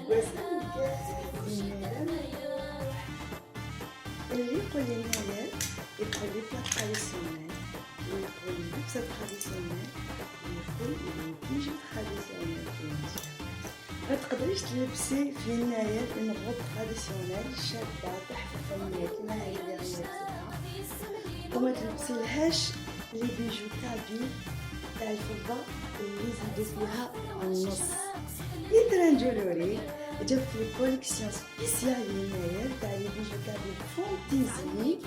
وسائل كاع اللي يقول لي هنايا يقول لي بلا تراديسيونيل ويقول لي لبسة تراديسيونيل ويقول لي بيجو تراديسيونيل تونسي. ما تقدريش تلبسي في هنايا اون روب تراديسيونيل شابه تحت الفنيه كيما هي اللي راهي لابسها وما تلبسيلهاش لي بيجو كابي تاع الفضه اللي زيدو فيها النص. يتران جولوري جاب في كوليكسيون سبيسيال هنايا تاع لي بيجو كابي فونتيزي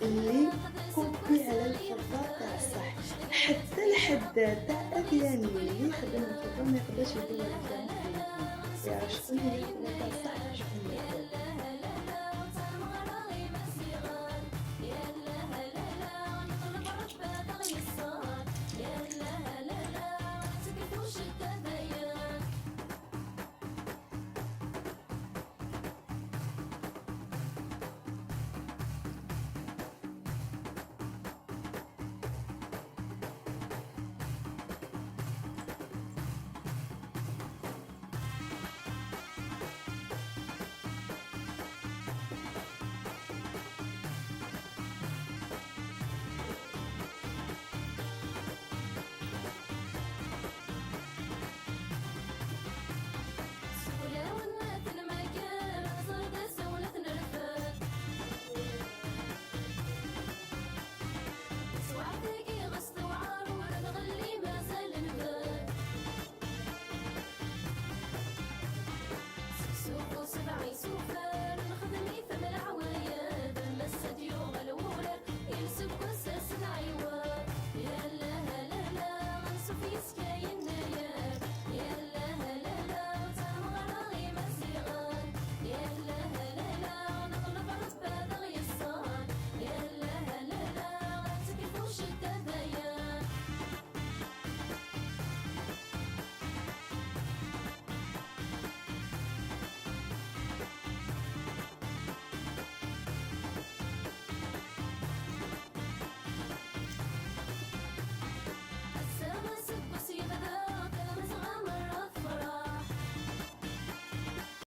اللي كوبي على الفضه تاع الصح. حتى الحداد تاع اكياني اللي يخدم الفضه ما يقدرش يدور على يعرف شكون هي الفضه تاع الصح.